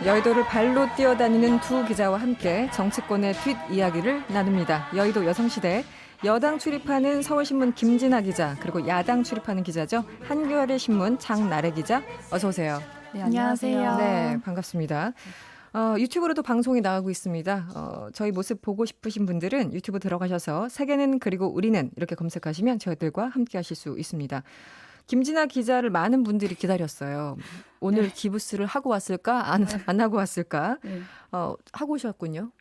여의도를 발로 뛰어다니는 두 기자와 함께 정치권의 뒷이야기를 나눕니다. 여의도 여성시대 여당 출입하는 서울신문 김진아 기자, 그리고 야당 출입하는 기자죠. 한겨레 신문 장나래 기자, 어서 오세요. 네, 안녕하세요. 네, 반갑습니다. 유튜브로도 방송이 나가고 있습니다. 저희 모습 보고 싶으신 분들은 유튜브 들어가셔서 세계는 그리고 우리는 이렇게 검색하시면 저희들과 함께 하실 수 있습니다. 김진아 기자를 많은 분들이 기다렸어요. 오늘 네. 기부스를 하고 왔을까? 안 하고 왔을까? 네. 하고 오셨군요.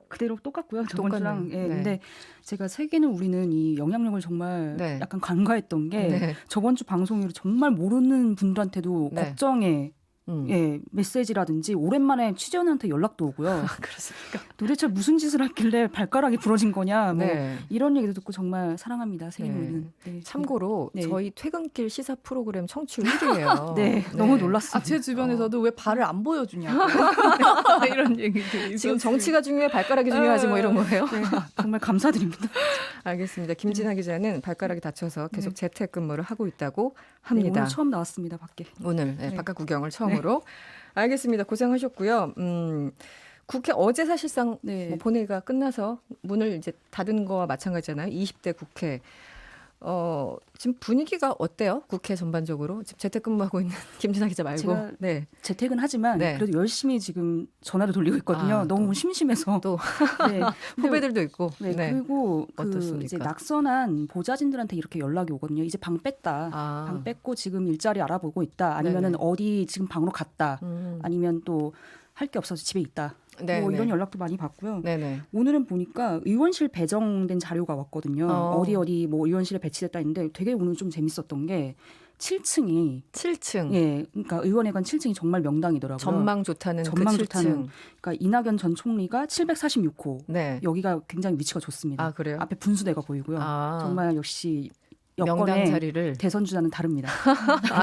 그대로 똑같고요. 저번 주랑. 똑같네요. 예, 네. 근데 제가 세계는 우리는 이 영향력을 정말 네. 약간 간과했던 게 네. 저번 주 방송으로 정말 모르는 분들한테도 네. 걱정의 예, 메시지라든지 오랜만에 취재원한테 연락도 오고요. 그렇습니까? 도대체 무슨 짓을 했길래 발가락이 부러진 거냐. 뭐 네. 이런 얘기도 듣고 정말 사랑합니다. 세계는 네. 우리는. 네. 참고로 네. 저희 퇴근길 시사 프로그램 청취율 1위예요. 네, 너무 놀랐습니다. 제 주변에서도 왜 발을 안 보여주냐고 이런 얘기들이 지금 있었어요. 정치가 중요해, 발가락이 중요하지 뭐 이런 거예요? 네, 정말 감사드립니다. 알겠습니다. 김진아 기자는 발가락이 다쳐서 계속 네. 재택근무를 하고 있다고 네, 합니다. 오늘 처음 나왔습니다. 밖에. 오늘 네. 바깥 구경을 처음으로. 알겠습니다. 고생하셨고요. 국회 어제 사실상 네. 뭐 본회의가 끝나서 문을 이제 닫은 거와 마찬가지잖아요. 20대 국회. 지금 분위기가 어때요? 국회 전반적으로. 지금 재택근무하고 있는 김진아 기자 말고. 제가 네. 재택은 하지만 네. 그래도 열심히 지금 전화를 돌리고 있거든요. 아, 너무 또. 심심해서. 또 네. 근데 후배들도 있고. 네, 그리고 그 어떻습니까? 이제 낙선한 보좌진들한테 이렇게 연락이 오거든요. 이제 방 뺐다. 아. 방 뺐고 지금 일자리 알아보고 있다. 아니면은 네네. 어디 지금 방으로 갔다. 아니면 또 할 게 없어서 집에 있다. 네, 뭐 네. 이런 연락도 많이 받고요. 네네. 오늘은 보니까 의원실 배정된 자료가 왔거든요. 어디 뭐 의원실에 배치됐다 했는데 되게 오늘 좀 재밌었던 게 7층이 7층. 예, 그러니까 의원회관 7층이 정말 명당이더라고요. 전망 좋다는 전망 그 7층. 좋다는. 그러니까 이낙연 전 총리가 746호. 네. 여기가 굉장히 위치가 좋습니다. 아, 그래요? 앞에 분수대가 보이고요. 아. 정말 역시 명당 여권의 자리를. 대선 주자는 다릅니다.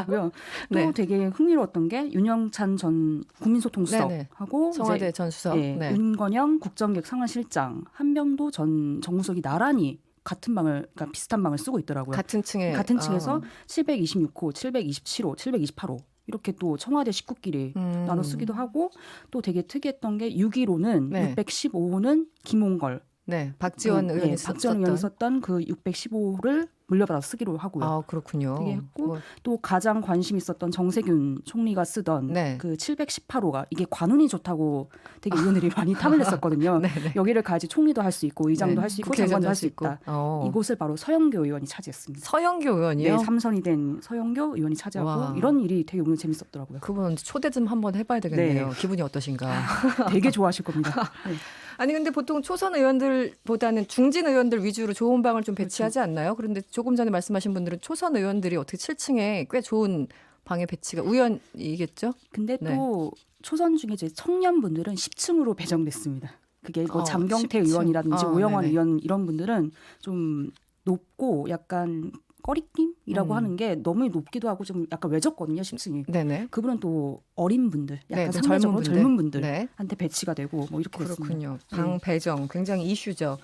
그리고요. 또 네. 되게 흥미로웠던 게 윤영찬 전 네네. 국민소통수석하고 청와대 이제 전 수석. 예, 네. 윤건영 국정기획상황실장, 한명도 전 정무수석이 나란히 같은 방을, 그러니까 비슷한 방을 쓰고 있더라고요. 같은 층에. 같은 층에서 726호, 727호, 728호 이렇게 또 청와대 식구끼리 나눠 쓰기도 하고 또 되게 특이했던 게 615는 네. 615호는 김홍걸, 네. 박지원 의원이 박지원 의원이 썼던 그 615호를 물려받아서 쓰기로 하고요. 아, 그렇군요. 되게 했고 뭐, 또 가장 관심 있었던 정세균 총리가 쓰던 네. 그 718호가 이게 관운이 좋다고 되게 의원들이 많이 탐을 냈었거든요. 네네. 여기를 가야지 총리도 할 수 있고 의장도 네. 할 수 있고 국회의장도 장관도 할 할 수 수 있고. 있다. 이곳을 바로 서영교 의원이 차지했습니다. 서영교 의원이요? 네, 삼선이 된 서영교 의원이 차지하고 와. 이런 일이 되게 오늘 재밌었더라고요. 그분 초대 좀 한번 해봐야 되겠네요. 네. 기분이 어떠신가? 되게 좋아하실 겁니다. 네. 아니 근데 보통 초선 의원들보다는 중진 의원들 위주로 좋은 방을 좀 배치하지 않나요? 그런데 조금 전에 말씀하신 분들은 초선 의원들이 어떻게 7층에 꽤 좋은 방에 배치가 우연이겠죠? 근데 네. 또 초선 중에 이제 청년분들은 10층으로 배정됐습니다. 그게 뭐 장경태 10층. 의원이라든지 오영환 네네. 의원 이런 분들은 좀 높고 약간 꺼리낌이라고 하는 게 너무 높기도 하고 좀 약간 외졌거든요, 10층이. 네네. 그분은 또 어린 분들, 약간 네, 상대적으로 젊은 분들한테 네. 배치가 되고 뭐 이렇게 됐습니다. 그렇군요. 방 배정 굉장히 이슈죠.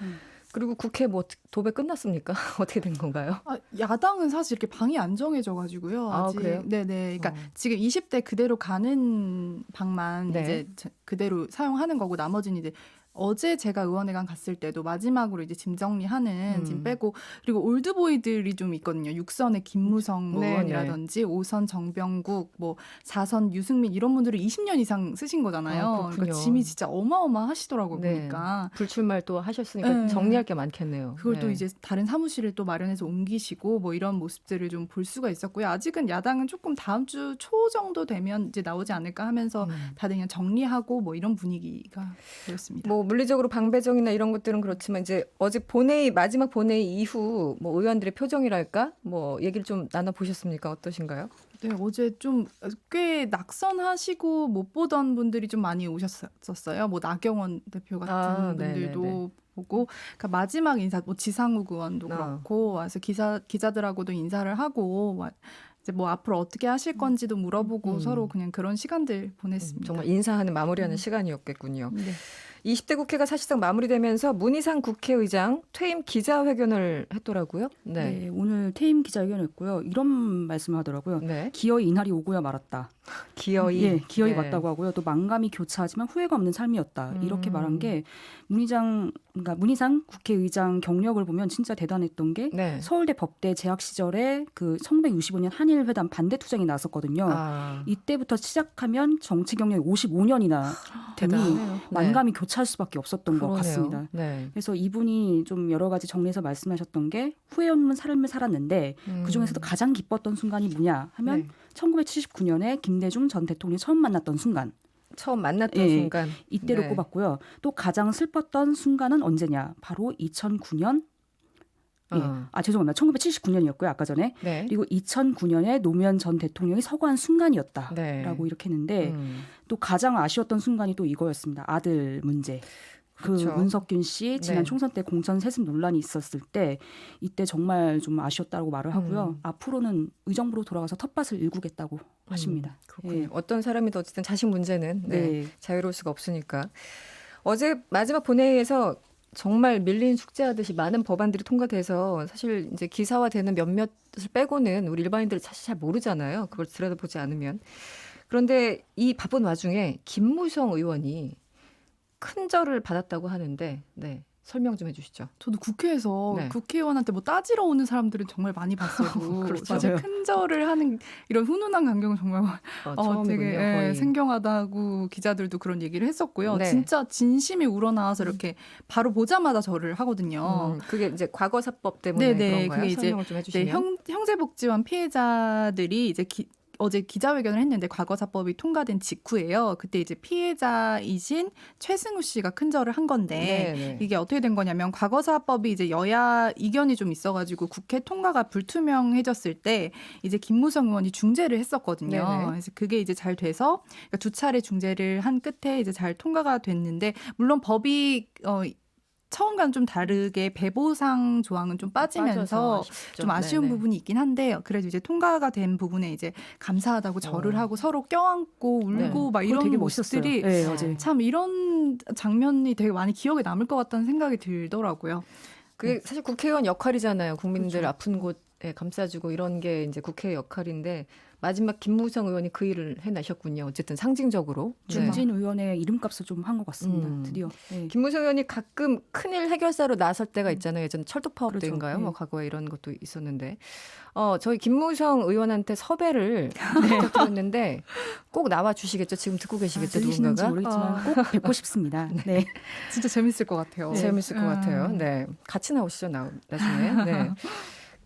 그리고 국회 뭐 도배 끝났습니까? 어떻게 된 건가요? 야당은 사실 이렇게 방이 안 정해져가지고요. 아, 아직. 그래요? 네네. 그러니까 지금 20대 그대로 가는 방만 네. 이제 그대로 사용하는 거고 나머지는 이제 어제 제가 의원회관 갔을 때도 마지막으로 이제 짐 정리하는 짐 빼고 그리고 올드보이들이 좀 있거든요. 6선의 김무성 뭐 네네. 의원이라든지 5선 정병국 뭐 4선 유승민 이런 분들을 20년 이상 쓰신 거잖아요. 아, 그렇군요. 그러니까 짐이 진짜 어마어마하시더라고요. 네. 보니까. 불출마를 또 하셨으니까 네. 정리할 게 많겠네요. 그걸 또 네. 이제 다른 사무실을 또 마련해서 옮기시고 뭐 이런 모습들을 좀 볼 수가 있었고요. 아직은 야당은 조금 다음 주 초 정도 되면 이제 나오지 않을까 하면서 다들 그냥 정리하고 뭐 이런 분위기가 보였습니다. 뭐 물리적으로 방 배정이나 이런 것들은 그렇지만 이제 어제 본회의 마지막 본회의 이후 뭐 의원들의 표정이랄까 뭐 얘기를 좀 나눠 보셨습니까? 어떠신가요? 네, 어제 좀 꽤 낙선하시고 못 보던 분들이 좀 많이 오셨었어요. 뭐 나경원 대표 같은 분들도 네네네. 보고, 그러니까 마지막 인사, 뭐 지상욱 의원도 그렇고 와서 기자들하고도 인사를 하고 이제 뭐 앞으로 어떻게 하실 건지도 물어보고 서로 그냥 그런 시간들 보냈습니다. 정말 인사하는 마무리하는 시간이었겠군요. 네. 20대 국회가 사실상 마무리되면서 문희상 국회의장 퇴임 기자회견을 했더라고요. 네. 네, 오늘 퇴임 기자회견했고요. 이런 말씀을 하더라고요. 네. 기어이 이날이 오고야 말았다. 기어이. 예, 기어이 네. 맞다고 하고요. 또 만감이 교차하지만 후회가 없는 삶이었다. 이렇게 말한 게 그러니까 문희상 국회의장 경력을 보면 진짜 대단했던 게 네. 서울대 법대 재학 시절에 그 1965년 한일 회담 반대 투쟁이 나섰거든요. 아, 이때부터 시작하면 정치 경력이 55년이나 되니 대단하네요. 만감이 교차할 수밖에 없었던 것 그러네요. 같습니다. 네. 그래서 이분이 좀 여러 가지 정리해서 말씀하셨던 게 후회 없는 삶을 살았는데 그중에서도 가장 기뻤던 순간이 뭐냐 하면 네. 1979년에 김대중 전 대통령이 처음 만났던 순간 처음 만났던 예, 순간 이때로 네. 꼽았고요. 또 가장 슬펐던 순간은 언제냐? 바로 2009년 죄송합니다. 1979년이었고요. 아까 전에. 네. 그리고 2009년에 노무현 전 대통령이 서거한 순간이었다라고 네. 이렇게 했는데 또 가장 아쉬웠던 순간이 또 이거였습니다. 아들 문제. 그렇죠. 그 문석균 씨 지난 네. 총선 때 공천 세습 논란이 있었을 때 이때 정말 좀 아쉬웠다고 말을 하고요. 앞으로는 의정부로 돌아가서 텃밭을 일구겠다고 하십니다. 그렇군요. 예. 어떤 사람이든 어쨌든 자식 문제는 네, 네. 자유로울 수가 없으니까. 어제 마지막 본회의에서 정말 밀린 숙제하듯이 많은 법안들이 통과돼서 사실 이제 기사화되는 몇몇을 빼고는 우리 일반인들 사실 잘 모르잖아요. 그걸 들여다보지 않으면. 그런데 이 바쁜 와중에 김무성 의원이 큰 절을 받았다고 하는데 네, 설명 좀 해주시죠. 저도 국회에서 네. 국회의원한테 뭐 따지러 오는 사람들은 정말 많이 봤어요. 그렇죠. 진짜 맞아요. 큰절을 하는 이런 훈훈한 광경은 정말 처음이군요. 되게 거의. 생경하다고 기자들도 그런 얘기를 했었고요. 네. 진짜 진심이 우러나와서 이렇게 바로 보자마자 절을 하거든요. 그게 이제 과거사법 때문에 네네, 그런가요? 그게 이제 설명을 좀 해주시면. 형제복지원 피해자들이 이제 어제 기자회견을 했는데 과거사법이 통과된 직후예요. 그때 이제 피해자이신 최승우 씨가 큰절을 한 건데 네네. 이게 어떻게 된 거냐면 과거사법이 이제 여야 이견이 좀 있어가지고 국회 통과가 불투명해졌을 때 이제 김무성 의원이 중재를 했었거든요. 네네. 그래서 그게 이제 잘 돼서 그러니까 두 차례 중재를 한 끝에 이제 잘 통과가 됐는데 물론 법이 처음과는 좀 다르게 배보상 조항은 좀 빠지면서 좀 아쉬운 네네. 부분이 있긴 한데 그래도 이제 통과가 된 부분에 이제 감사하다고 절을 하고 서로 껴안고 울고 네. 막 그거 이런 되게 멋있었어요. 모습들이 네, 어제. 참 이런 장면이 되게 많이 기억에 남을 것 같다는 생각이 들더라고요. 그게 사실 국회의원 역할이잖아요. 국민들 그렇죠. 아픈 곳에 감싸주고 이런 게 이제 국회 역할인데 마지막 김무성 의원이 그 일을 해내셨군요. 어쨌든 상징적으로. 네. 중진 의원의 이름값을 좀 한 것 같습니다. 음. 드디어. 네. 김무성 의원이 가끔 큰일 해결사로 나설 때가 있잖아요. 예전 철도 파업 그렇죠. 때인가요? 네. 뭐 과거에 이런 것도 있었는데 저희 김무성 의원한테 섭외를 부탁드렸는데 꼭 나와 주시겠죠? 지금 듣고 계시겠죠? 들리시는지 누군가가? 모르겠지만 꼭 뵙고 싶습니다. 네. 진짜 재밌을 것 같아요. 재밌을 것 같아요. 네, 같이 나오시죠, 나중에. 네.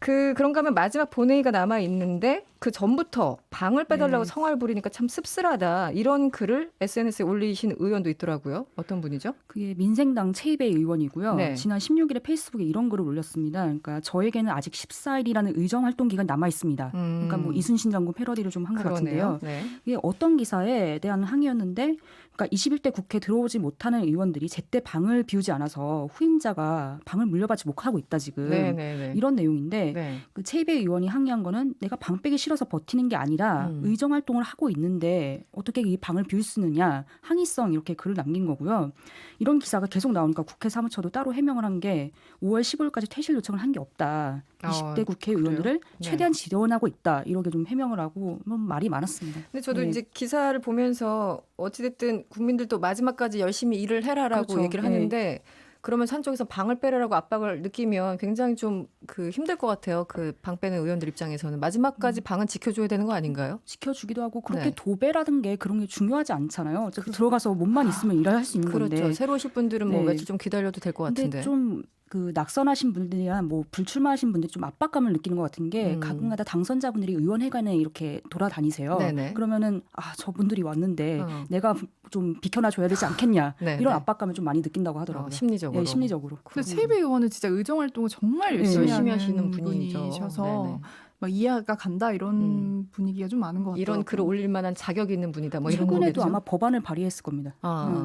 그런가 하면 마지막 본회의가 남아 있는데 그 전부터 방을 빼달라고 네. 성화를 부리니까 참 씁쓸하다 이런 글을 SNS에 올리신 의원도 있더라고요. 어떤 분이죠? 그게 민생당 최이배 의원이고요. 네. 지난 16일에 페이스북에 이런 글을 올렸습니다. 그러니까 저에게는 아직 14일이라는 의정 활동 기간 남아 있습니다. 그러니까 뭐 이순신 장군 패러디를 좀 한 것 같은데요. 네. 이게 어떤 기사에 대한 항의였는데 그러니까 21대 국회 들어오지 못하는 의원들이 제때 방을 비우지 않아서 후임자가 방을 물려받지 못하고 있다 지금. 네. 이런 내용인데 네. 그 최이배 의원이 항의한 거는 내가 방 빼기 싫어서 버티는 게 아니라 의정 활동을 하고 있는데 어떻게 이 방을 비울 수 있느냐 항의성 이렇게 글을 남긴 거고요. 이런 기사가 계속 나오니까 국회 사무처도 따로 해명을 한 게 5월 15일까지 퇴실 요청을 한 게 없다. 20대 국회의원들을 그래요? 최대한 지원하고 있다. 이렇게 좀 해명을 하고 말이 많았습니다. 근데 저도 네. 이제 기사를 보면서 어찌됐든 국민들도 마지막까지 열심히 일을 해라라고 그렇죠. 얘기를 하는데 그러면 한쪽에서 방을 빼라라고 압박을 느끼면 굉장히 좀 힘들 것 같아요. 그 방 빼는 의원들 입장에서는 마지막까지 방은 지켜줘야 되는 거 아닌가요? 지켜주기도 하고 그렇게 네. 도배라든 게 그런 게 중요하지 않잖아요. 어차피 들어가서 몸만 있으면 일할 수 있는 그렇죠. 건데. 새로 오실 분들은 뭐 네. 며칠 좀 기다려도 될 것 근데 같은데. 좀 그 낙선하신 분들이나 뭐 불출마하신 분들이 좀 압박감을 느끼는 것 같은 게 가끔가다 당선자분들이 의원회관에 이렇게 돌아다니세요. 네네. 그러면은 저분들이 왔는데 어. 내가 좀 비켜놔줘야 되지 않겠냐 네, 이런 네. 압박감을 좀 많이 느낀다고 하더라고요. 심리적으로. 네, 심리적으로. 근데 최이배 의원은 진짜 의정 활동을 정말 열심히, 열심히 하는 하시는 분이죠. 분이셔서 네네. 막 이해가 간다 이런 분위기가 좀 많은 것 같아요. 이런 글을 올릴 만한 자격이 있는 분이다. 뭐 이런 최근에도 거겠죠? 아마 법안을 발의했을 겁니다.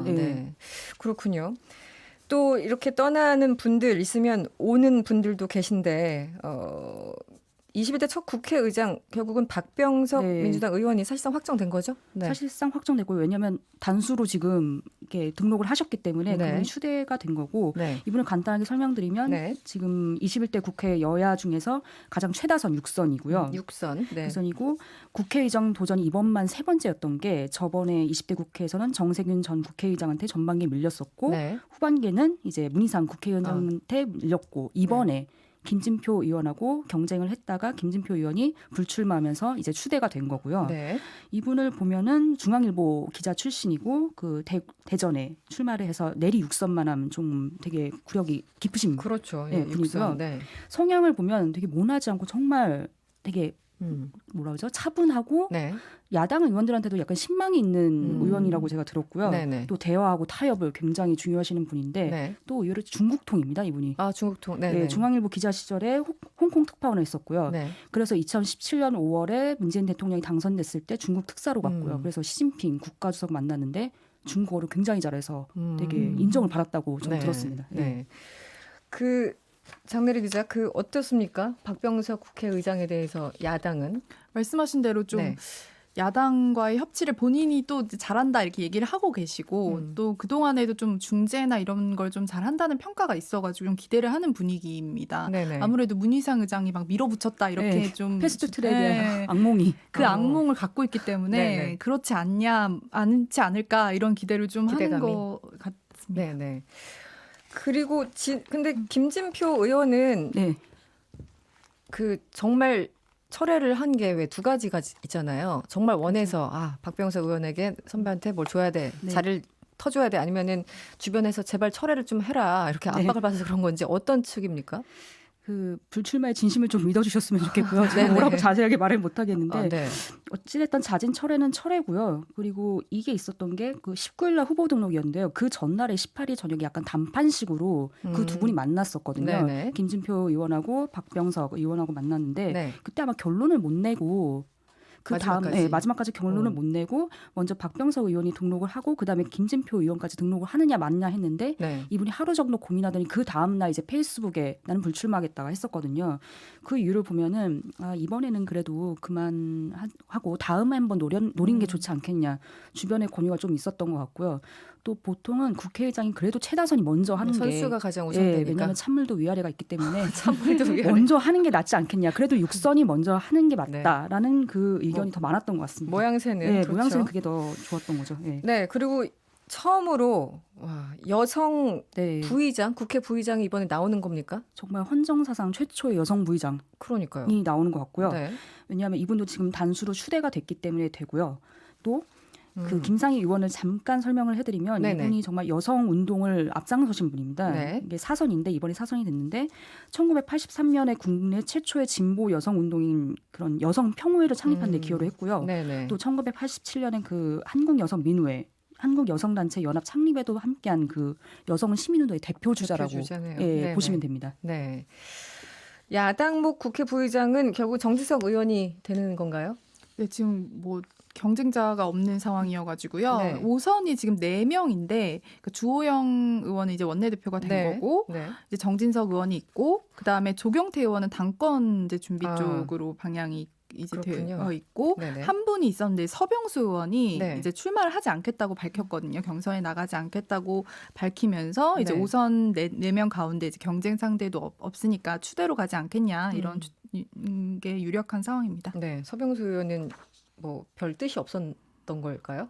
네. 네. 그렇군요. 또 이렇게 떠나는 분들 있으면 오는 분들도 계신데 21대 첫 국회의장 결국은 박병석 네. 민주당 의원이 사실상 확정된 거죠? 네. 사실상 확정되고요. 왜냐하면 단수로 지금 이렇게 등록을 하셨기 때문에 네. 그분이 추대가 된 거고 네. 이분을 간단하게 설명드리면 네. 지금 21대 국회 여야 중에서 가장 최다선 6선이고요. 6선. 네. 6선이고 국회의장 도전이 이번만 세 번째였던 게 저번에 20대 국회에서는 정세균 전 국회의장한테 전반기에 밀렸었고 네. 후반기에는 이제 문희상 국회의원한테 밀렸고 이번에 김진표 의원하고 경쟁을 했다가 김진표 의원이 불출마하면서 이제 추대가 된 거고요. 네. 이분을 보면은 중앙일보 기자 출신이고 그 대전에 출마를 해서 내리 6선만 하면 좀 되게 구력이 깊으신 그렇죠. 네, 예, 분이고요. 6선. 네. 성향을 보면 되게 모나지 않고 정말 되게 뭐라 그러죠? 차분하고 네. 야당 의원들한테도 약간 신망이 있는 의원이라고 제가 들었고요. 네네. 또 대화하고 타협을 굉장히 중요하시는 분인데 네. 또 의외로 중국통입니다. 이분이. 아, 중국통. 네. 네, 중앙일보 기자 시절에 홍콩 특파원을 했었고요. 네. 그래서 2017년 5월에 문재인 대통령이 당선됐을 때 중국 특사로 갔고요. 그래서 시진핑 국가주석 만났는데 중국어를 굉장히 잘해서 되게 인정을 받았다고 저는 네. 들었습니다. 네. 그 장내리 기자 그 어떻습니까? 박병석 국회의장에 대해서 야당은 말씀하신 대로 좀 네. 야당과의 협치를 본인이 또 이제 잘한다 이렇게 얘기를 하고 계시고 또 그동안에도 좀 중재나 이런 걸 좀 잘한다는 평가가 있어가지고 좀 기대를 하는 분위기입니다. 네네. 아무래도 문희상 의장이 막 밀어붙였다 이렇게 네, 좀 패스트트랙의 네. 악몽이. 그 악몽을 갖고 있기 때문에 네네. 그렇지 않지 않을까 이런 기대를 좀 기대감이. 하는 것 같습니다. 네네. 그리고 근데 김진표 의원은 네. 그 정말 철회를 한 게 왜 두 가지가 있잖아요. 정말 원해서 박병석 의원에게 선배한테 뭘 줘야 돼. 네. 자리를 터줘야 돼. 아니면은 주변에서 제발 철회를 좀 해라. 이렇게 네. 압박을 받아서 그런 건지 어떤 측입니까? 그 불출마의 진심을 좀 믿어주셨으면 좋겠고요. 네, 제가 네. 뭐라고 자세하게 말을 못하겠는데 아, 네. 어찌됐든 자진 철회는 철회고요. 그리고 이게 있었던 게 그 19일 날 후보 등록이었는데요. 그 전날에 18일 저녁에 약간 단판식으로 그 두 분이 만났었거든요. 네네. 김진표 의원하고 박병석 의원하고 만났는데 네. 그때 아마 결론을 못 내고 그 다음 마지막까지. 마지막까지 결론을 못 내고 먼저 박병석 의원이 등록을 하고 그다음에 김진표 의원까지 등록을 하느냐 마느냐 했는데 네. 이분이 하루 정도 고민하더니 그 다음 날 이제 페이스북에 나는 불출마하겠다가 했었거든요. 그 이유를 보면은 이번에는 그래도 그만하고 다음에 한번 노린 게 좋지 않겠냐. 주변에 권유가 좀 있었던 것 같고요. 또 보통은 국회의장이 그래도 최다선이 먼저 하는 게 선수가 가장 우선되니까. 왜냐하면 찬물도 위아래가 있기 때문에 찬물도 위아래. 먼저 하는 게 낫지 않겠냐. 그래도 6선이 먼저 하는 게 맞다라는 그 의견이 더 많았던 것 같습니다. 모양새는 네, 그렇죠. 모양새는 그게 더 좋았던 거죠. 네. 네, 그리고 처음으로 여성 네. 부의장, 국회 부의장이 이번에 나오는 겁니까? 정말 헌정사상 최초의 여성 부의장이 그러니까요. 나오는 것 같고요. 네. 왜냐하면 이분도 지금 단수로 추대가 됐기 때문에 되고요. 또 그 음. 김상희 의원을 잠깐 설명을 해드리면 네네. 이분이 정말 여성 운동을 앞장서신 분입니다. 네. 이게 사선인데 이번에 사선이 됐는데 1983년에 국내 최초의 진보 여성 운동인 그런 여성 평화회를 창립한 데 기여를 했고요. 네네. 또 1987년에 그 한국 여성 민우회 한국 여성단체 연합 창립에도 함께한 그 여성 시민운동의 대표 주자라고 대표주자네요. 예, 네네. 보시면 됩니다. 네. 야당목 국회 부의장은 결국 정지석 의원이 되는 건가요? 네, 지금 뭐 경쟁자가 없는 상황이어가지고요. 네. 5선이 지금 4명인데 그 주호영 의원은 이제 원내대표가 된 네. 거고 네. 이제 정진석 의원이 있고 그 다음에 조경태 의원은 당권 이제 준비 아. 쪽으로 방향이 이제 그렇군요. 되어 있고 네네. 한 분이 있었는데 서병수 의원이 네. 이제 출마를 하지 않겠다고 밝혔거든요. 경선에 나가지 않겠다고 밝히면서 이제 네. 5선 4명 가운데 이제 경쟁 상대도 없으니까 추대로 가지 않겠냐 이런 게 유력한 상황입니다. 네. 서병수 의원은 뭐 별 뜻이 없었던 걸까요?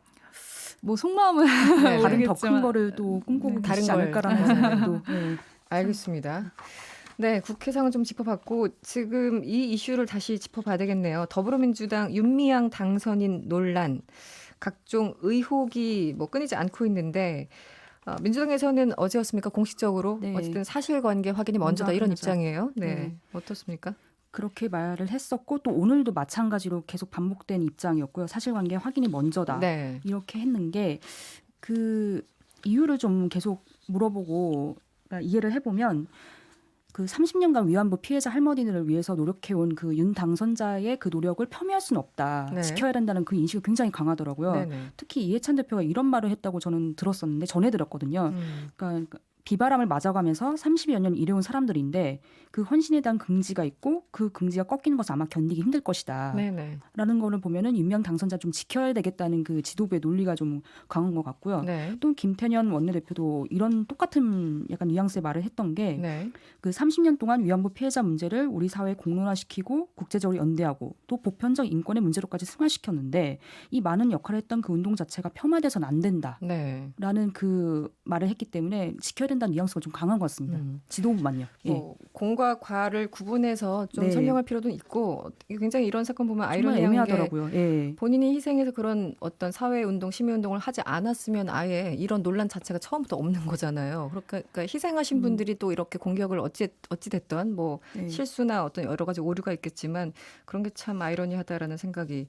뭐 속마음은 네. 다른 더 모르겠지만 큰 거를 또 꿈꾸고 다른 계시지 걸. 않을까라는 생각도 네. 알겠습니다. 네, 국회 상황 좀 짚어봤고 지금 이 이슈를 다시 짚어봐야 되겠네요. 더불어민주당 윤미향 당선인 논란, 각종 의혹이 뭐 끊이지 않고 있는데 민주당에서는 어제였습니까? 공식적으로 네. 어쨌든 사실관계 확인이 먼저다 이런 먼저 입장이에요. 네, 네. 어떻습니까? 그렇게 말을 했었고 또 오늘도 마찬가지로 계속 반복된 입장이었고요. 사실관계 확인이 먼저다. 네, 이렇게 했는 게 그 이유를 좀 계속 물어보고 이해를 해보면 그 30년간 위안부 피해자 할머니들을 위해서 노력해온 그 윤 당선자의 그 노력을 폄훼할 수는 없다. 네. 지켜야 된다는 그 인식이 굉장히 강하더라고요. 네, 네. 특히 이해찬 대표가 이런 말을 했다고 저는 들었었는데 전해 들었거든요. 그러니까 비바람을 맞아가면서 30여 년 일해온 사람들인데 그 헌신에 대한 긍지가 있고 그 긍지가 꺾이는 것은 아마 견디기 힘들 것이다. 네네. 라는 거를 보면은 윤미향 당선자 좀 지켜야 되겠다는 그 지도부의 논리가 좀 강한 것 같고요. 네. 또 김태년 원내대표도 이런 똑같은 약간 뉘앙스의 말을 했던 게 네. 그 30년 동안 위안부 피해자 문제를 우리 사회에 공론화시키고 국제적으로 연대하고 또 보편적 인권의 문제로까지 승화시켰는데 이 많은 역할을 했던 그 운동 자체가 폄하돼서는 안 된다. 네. 라는 그 말을 했기 때문에 지켜야 된다는 뉘앙스가 좀 강한 것 같습니다. 지도부만요. 예. 뭐 공과 과를 구분해서 좀 네. 설명할 필요도 있고 굉장히 이런 사건 보면 정말 아이러니한 게 애매하더라고요. 예. 본인이 희생해서 그런 어떤 사회운동, 시민운동을 하지 않았으면 아예 이런 논란 자체가 처음부터 없는 거잖아요. 그러니까 희생하신 분들이 또 이렇게 공격을 어찌됐던 뭐 예. 실수나 어떤 여러 가지 오류가 있겠지만 그런 게 참 아이러니하다라는 생각이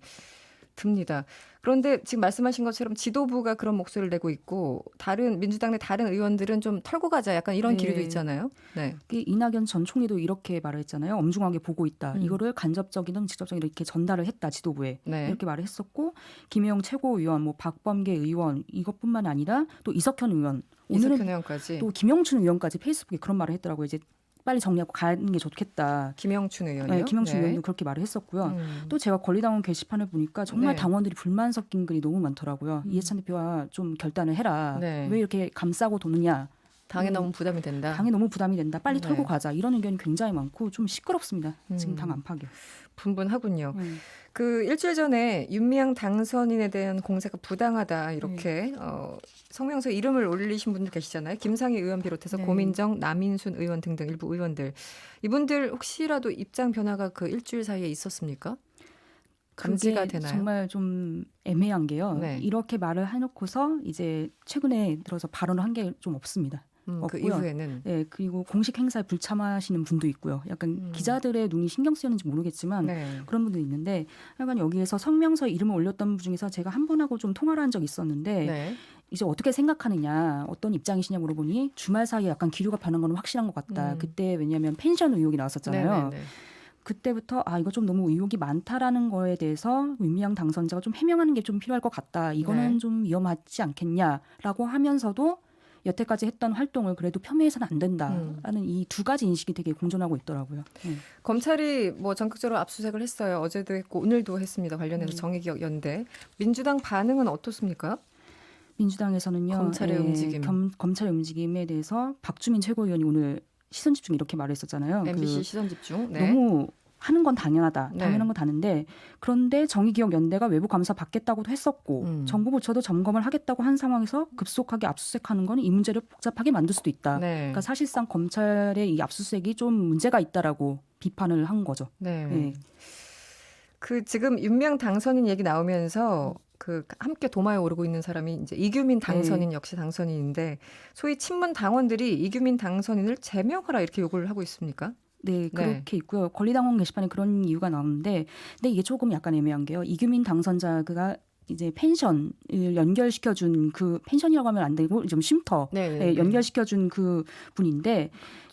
듭니다. 그런데 지금 말씀하신 것처럼 지도부가 그런 목소리를 내고 있고 다른 민주당 내 다른 의원들은 좀 털고 가자 약간 이런 네. 기류도 있잖아요. 네. 이낙연 전 총리도 이렇게 말을 했잖아요. 엄중하게 보고 있다. 이거를 간접적이든 직접적이든 이렇게 전달을 했다. 지도부에. 네. 이렇게 말을 했었고 김혜영 최고위원, 뭐 박범계 의원 이것뿐만 아니라 또 이석현 의원 이석현 오늘은 의원까지. 또 김영춘 의원까지 페이스북에 그런 말을 했더라고요. 이제 빨리 정리하고 가는 게 좋겠다. 김영춘 의원이요. 네, 김영춘 의원도 그렇게 말을 했었고요. 또 제가 권리당원 게시판을 보니까 정말 네. 당원들이 불만 섞인 글이 너무 많더라고요. 이해찬 대표와 좀 결단을 해라. 네. 왜 이렇게 감싸고 도느냐. 당에 너무 부담이 된다. 당이 너무 부담이 된다. 빨리 네. 털고 가자. 이런 의견이 굉장히 많고 좀 시끄럽습니다. 지금 당 안팎이. 분분하군요. 그 일주일 전에 윤미향 당선인에 대한 공세가 부당하다 이렇게 성명서에 이름을 올리신 분들 계시잖아요. 김상희 의원 비롯해서 네. 고민정, 남인순 의원 등등 일부 의원들. 이분들 혹시라도 입장 변화가 그 일주일 사이에 있었습니까? 감지가 그게 되나요? 정말 좀 애매한 게요. 네. 이렇게 말을 해놓고서 이제 최근에 들어서 발언을 한 게 좀 없습니다. 그 없고요. 이후에는 네, 그리고 공식 행사에 불참하시는 분도 있고요. 약간 기자들의 눈이 신경 쓰였는지 모르겠지만 네. 그런 분도 있는데 약간 여기에서 성명서에 이름을 올렸던 분 중에서 제가 한 분하고 좀 통화를 한 적이 있었는데 네. 이제 어떻게 생각하느냐 어떤 입장이시냐 물어보니 주말 사이에 약간 기류가 변한 건 확실한 것 같다. 그때 왜냐하면 펜션 의혹이 나왔었잖아요. 네. 그때부터 이거 좀 너무 의혹이 많다라는 거에 대해서 윤미향 당선자가 좀 해명하는 게 좀 필요할 것 같다. 이거는 네. 좀 위험하지 않겠냐라고 하면서도 여태까지 했던 활동을 그래도 폄훼해서는 안 된다라는 이 두 가지 인식이 되게 공존하고 있더라고요. 검찰이 뭐 전격적으로 압수수색을 했어요. 어제도 했고 오늘도 했습니다. 관련해서 정의기억 연대. 민주당 반응은 어떻습니까? 민주당에서는요. 검찰의 움직임. 검찰의 움직임에 대해서 박주민 최고위원이 오늘 시선 집중 이렇게 말했었잖아요. MBC 시선 집중. 네. 너무 하는 건 당연하다. 네. 당연한 건 다른데 그런데 정의기억연대가 외부 감사 받겠다고도 했었고 정부 부처도 점검을 하겠다고 한 상황에서 급속하게 압수수색하는 건 이 문제를 복잡하게 만들 수도 있다. 네. 그러니까 사실상 검찰의 이 압수수색이 좀 문제가 있다라고 비판을 한 거죠. 네. 네. 그 지금 윤미향 당선인 얘기 나오면서 그 함께 도마에 오르고 있는 사람이 이제 이규민 당선인 역시 당선인인데 소위 친문 당원들이 이규민 당선인을 제명하라 이렇게 요구를 하고 있습니까? 네, 그렇게 있고요. 권리당원 게시판에 그런 이유가 나오는데, 근데 이게 조금 약간 애매한 게요. 이규민 당선자가 이제 펜션을 연결시켜준 그 펜션이라고 하면 안 되고 좀 쉼터 연결시켜준 그 분인데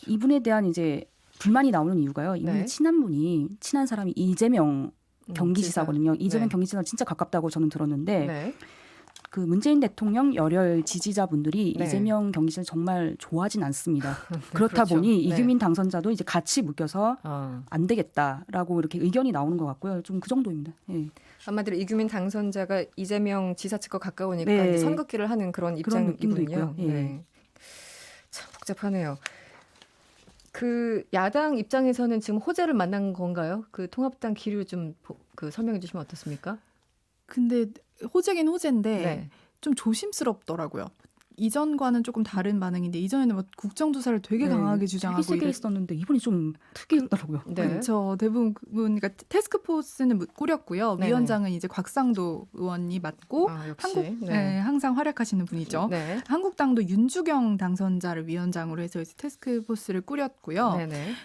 이분에 대한 이제 불만이 나오는 이유가요. 이분이 친한 사람이 이재명 경기지사거든요. 이재명 경기지사가 진짜 가깝다고 저는 들었는데 그 문재인 대통령 열혈 지지자분들이 이재명 경기지사를 정말 좋아하진 않습니다. 그렇다 그렇죠. 보니 이규민 당선자도 이제 같이 묶여서 안 되겠다라고 이렇게 의견이 나오는 것 같고요. 좀 그 정도입니다. 예. 한마디로 이규민 당선자가 이재명 지사 측과 가까우니까 이제 선긋기를 하는 그런 입장이군요. 네. 참 복잡하네요. 그 야당 입장에서는 지금 호재를 만난 건가요? 그 통합당 기류 좀 그 설명해 주시면 어떻습니까? 근데 호재긴 호재인데 좀 조심스럽더라고요. 이전과는 조금 다른 반응인데 이전에는 뭐 국정조사를 되게 강하게 주장하고 세게 했었는데 이번이 좀 특이했더라고요. 그렇죠. 대부분 그러니까 테스크포스는 꾸렸고요. 위원장은 이제 곽상도 의원이 맡고 항상 활약하시는 분이죠. 한국당도 윤주경 당선자를 위원장으로 해서 이제 테스크포스를 꾸렸고요.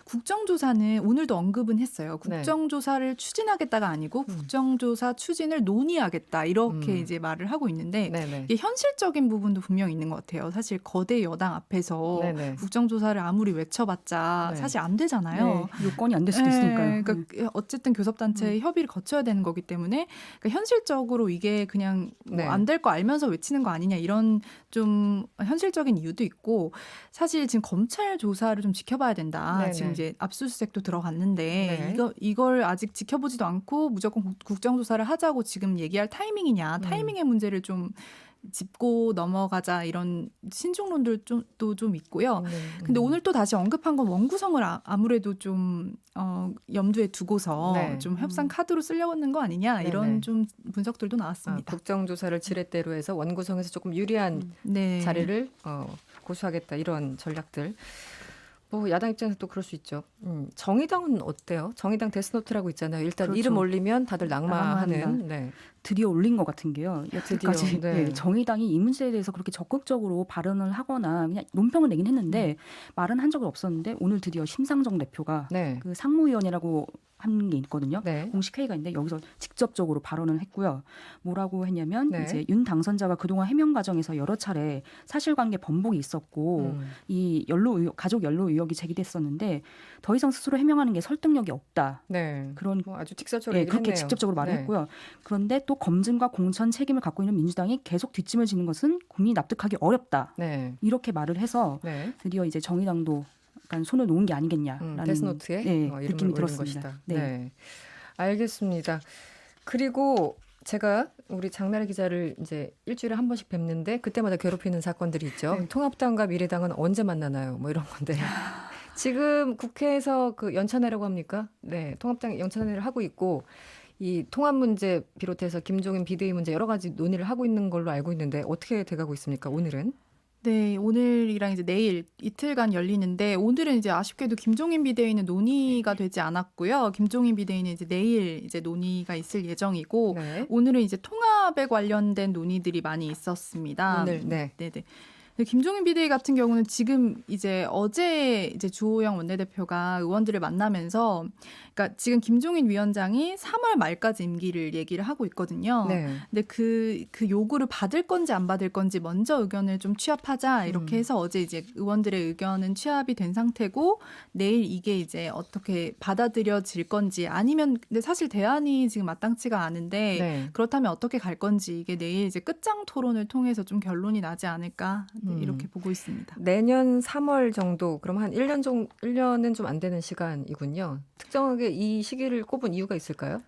국정조사는 오늘도 언급은 했어요. 국정조사를 추진하겠다가 아니고 국정조사 추진을 논의하겠다 이렇게 이제 말을 하고 있는데 이게 현실적인 부분도 분명 있는 있는 것 같아요. 사실 거대 여당 앞에서 네네. 국정조사를 아무리 외쳐봤자 네. 사실 안 되잖아요. 네, 요건이 안 될 수도 있으니까요. 그러니까 어쨌든 교섭단체 협의를 거쳐야 되는 거기 때문에 그러니까 현실적으로 이게 그냥 네. 안 될 거 알면서 외치는 거 아니냐 이런 좀 현실적인 이유도 있고 사실 지금 검찰 조사를 좀 지켜봐야 된다. 네네. 지금 이제 압수수색도 들어갔는데 네. 이걸 아직 지켜보지도 않고 무조건 국정조사를 하자고 지금 얘기할 타이밍이냐. 타이밍의 문제를 좀 짚고 넘어가자 이런 신중론들도 좀 있고요. 근데 오늘 또 다시 언급한 건 원구성을 아무래도 좀 염두에 두고서 네. 좀 협상 카드로 쓰려고 하는 거 아니냐 이런 네네. 좀 분석들도 나왔습니다. 국정조사를 지렛대로 해서 원구성에서 조금 유리한 네. 자리를 고수하겠다 이런 전략들. 뭐 야당 입장에서 또 그럴 수 있죠. 정의당은 어때요? 정의당 데스노트라고 있잖아요. 일단 그렇죠. 이름 올리면 다들 낙마하는. 낙마한다. 네. 드디어 올린 것 같은 게요. 여태까지 드디어, 네. 네, 정의당이 이 문제에 대해서 그렇게 적극적으로 발언을 하거나 그냥 논평을 내긴 했는데 말은 한 적이 없었는데 오늘 드디어 심상정 대표가 네. 그 상무위원이라고 한 게 있거든요. 네. 공식 회의가 있는데 여기서 직접적으로 발언을 했고요. 뭐라고 했냐면 네. 이제 윤 당선자가 그동안 해명 과정에서 여러 차례 사실관계 번복이 있었고 이 가족 연루 의혹이 제기됐었는데 더 이상 스스로 해명하는 게 설득력이 없다. 네. 그런 뭐 아주 직설적으로 예, 그렇게 얘기했네요. 직접적으로 말을 네. 했고요. 그런데 또 검증과 공천 책임을 갖고 있는 민주당이 계속 뒷짐을 지는 것은 국민이 납득하기 어렵다. 네. 이렇게 말을 해서 네. 드디어 이제 정의당도 약간 손을 놓은 게 아니겠냐라는 데스노트에 네, 이름을 느낌이 올린 들었습니다. 것이다. 네. 네. 알겠습니다. 그리고 제가 우리 장나래 기자를 이제 일주일에 한 번씩 뵙는데 그때마다 괴롭히는 사건들이 있죠. 네. 통합당과 미래당은 언제 만나나요? 뭐 이런 건데. 지금 국회에서 그 연찬회라고 합니까? 네, 통합당 연찬회를 하고 있고 이 통합 문제 비롯해서 김종인 비대위 문제 여러 가지 논의를 하고 있는 걸로 알고 있는데 어떻게 돼가고 있습니까? 오늘은? 네, 오늘이랑 이제 내일 이틀간 열리는데 오늘은 이제 아쉽게도 김종인 비대위는 논의가 되지 않았고요. 김종인 비대위는 이제 내일 이제 논의가 있을 예정이고 네. 오늘은 이제 통합에 관련된 논의들이 많이 있었습니다. 오늘 네. 네네. 근데 김종인 비대위 같은 경우는 지금 이제 어제 이제 주호영 원내대표가 의원들을 만나면서 그러니까 지금 김종인 위원장이 3월 말까지 임기를 얘기를 하고 있거든요. 네. 근데 그 요구를 받을 건지 안 받을 건지 먼저 의견을 좀 취합하자 이렇게 해서 어제 이제 의원들의 의견은 취합이 된 상태고 내일 이게 이제 어떻게 받아들여질 건지 아니면 근데 사실 대안이 지금 마땅치가 않은데 네. 그렇다면 어떻게 갈 건지 이게 내일 이제 끝장 토론을 통해서 좀 결론이 나지 않을까 이렇게 보고 있습니다. 내년 3월 정도, 그럼 한 1년은 좀 안 되는 시간이군요. 특정하게 이 시기를 꼽은 이유가 있을까요?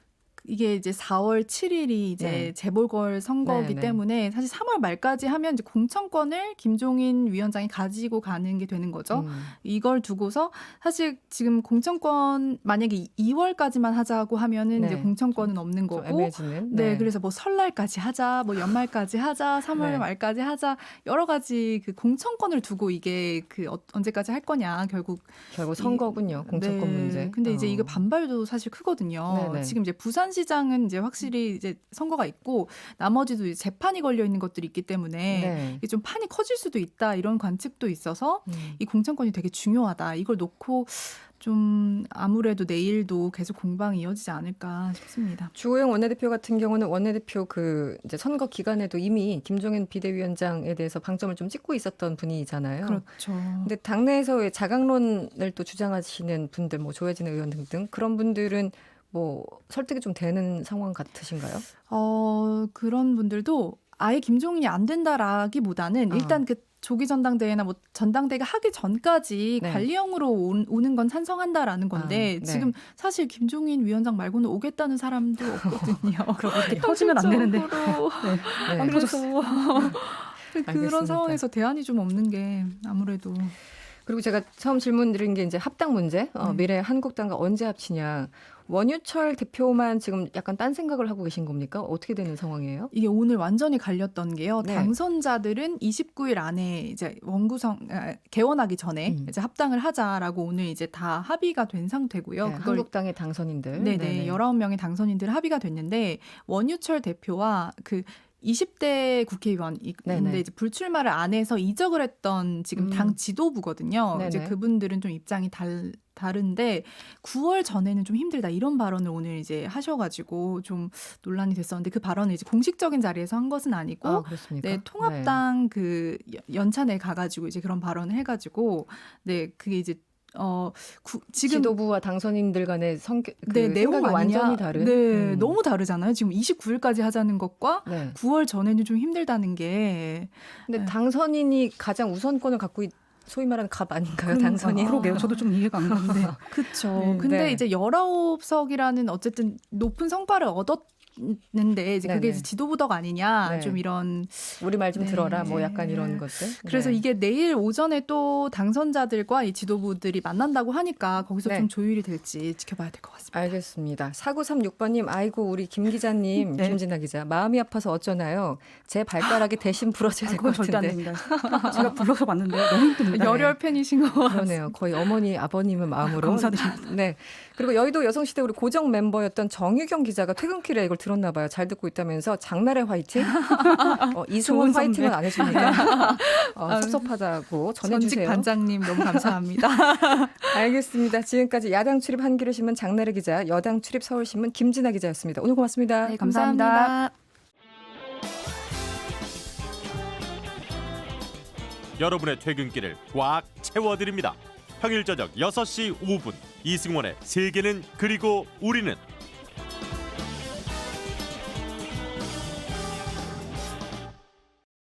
이게 이제 4월 7일이 이제 네. 재보궐 선거이기 네, 네. 때문에 사실 3월 말까지 하면 이제 공천권을 김종인 위원장이 가지고 가는 게 되는 거죠. 이걸 두고서 사실 지금 공천권 만약에 2월까지만 하자고 하면은 네. 이제 공천권은 없는 좀 거고. 애매해지는. 네, 그래서 뭐 설날까지 하자, 뭐 연말까지 하자, 3월 네. 말까지 하자 여러 가지 그 공천권을 두고 이게 그 언제까지 할 거냐 결국 선거군요. 공천권 네. 문제. 근데 이제 이거 반발도 사실 크거든요. 네네. 지금 이제 부산시장은 이제 확실히 이제 선거가 있고 나머지도 이제 재판이 걸려 있는 것들이 있기 때문에 네. 이게 좀 판이 커질 수도 있다 이런 관측도 있어서 이 공천권이 되게 중요하다. 이걸 놓고 좀 아무래도 내일도 계속 공방이 이어지지 않을까 싶습니다. 주호영 원내대표 같은 경우는 원내대표 그 이제 선거 기간에도 이미 김종인 비대위원장에 대해서 방점을 좀 찍고 있었던 분이잖아요. 그렇죠. 근데 당내에서의 자강론을 또 주장하시는 분들, 뭐 조혜진 의원 등등 그런 분들은 뭐 설득이 좀 되는 상황 같으신가요? 그런 분들도 아예 김종인이 안 된다라기보다는 일단 그 조기 전당대회나 뭐 전당대회가 하기 전까지 네. 관리형으로 오는 건 찬성한다라는 건데 네. 지금 사실 김종인 위원장 말고는 오겠다는 사람도 없거든요. 그렇게 터지면 안 되는데. 네. 그래서 알겠습니다. 그런 상황에서 대안이 좀 없는 게 아무래도 그리고 제가 처음 질문 드린 게 이제 합당 문제, 미래 한국당과 언제 합치냐. 원유철 대표만 지금 약간 딴 생각을 하고 계신 겁니까? 어떻게 되는 상황이에요? 이게 오늘 완전히 갈렸던 게요. 네. 당선자들은 29일 안에 이제 개원하기 전에 이제 합당을 하자라고 오늘 이제 다 합의가 된 상태고요. 네, 한국당의 당선인들. 네네. 19명의 당선인들 합의가 됐는데 원유철 대표와 그 20대 국회의원인데 네네. 이제 불출마를 안 해서 이적을 했던 지금 당 지도부거든요. 네네. 이제 그분들은 좀 입장이 다른데 9월 전에는 좀 힘들다 이런 발언을 오늘 이제 하셔가지고 좀 논란이 됐었는데 그 발언을 이제 공식적인 자리에서 한 것은 아니고 아, 그렇습니까? 네, 통합당 그 연찬회 가가지고 이제 그런 발언을 해가지고 네 그게 이제 지금 지도부와 당선인들 간의 네, 내용이 생각이 완전히 다른. 네, 너무 다르잖아요. 지금 29일까지 하자는 것과 네. 9월 전에는 좀 힘들다는 게. 근데 네. 당선인이 가장 우선권을 갖고 소위 말하는 갑 아닌가요? 당선인. 그러게요. 저도 좀 이해가 안 가는데. 그렇죠. 네. 근데 네. 이제 19석이라는 어쨌든 높은 성과를 얻었는데 이제 그게 네네. 이제 지도부 덕 아니냐 네. 좀 이런. 우리 말 좀 네. 들어라. 뭐 약간 이런 것들. 그래서 네. 이게 내일 오전에 또 당선자들과 이 지도부들이 만난다고 하니까 거기서 네. 좀 조율이 될지 지켜봐야 될 것 같습니다. 알겠습니다. 4936번님, 아이고 우리 김 기자님, 네. 김진아 기자, 마음이 아파서 어쩌나요? 제 발가락이 대신 부러져야 될 그건 것 절대 안 같은데. 됩니다. 제가 불러서 봤는데 너무 힘듭니다. 열혈 팬이신 것 같아요. 그러네요. 거의 어머니, 아버님의 마음으로. 감사드립니다. 네. 그리고 여의도 여성시대 우리 고정 멤버였던 정유경 기자가 퇴근길에 이걸 들었나 봐요. 잘 듣고 있다면서 장날의 화이팅? 이승훈 좋은 선배. 화이팅은 안 해줍니까? 섭섭하다고 전직 전해주세요. 반장님 너무 감사합니다. 알겠습니다. 지금까지 야당 출입 한겨레 신문 장나래 기자, 여당 출입 서울신문 김진아 기자였습니다. 오늘 고맙습니다. 네, 감사합니다. 여러분의 퇴근길을 꽉 채워드립니다. 평일 저녁 6시 5분 이승원의 세계는 그리고 우리는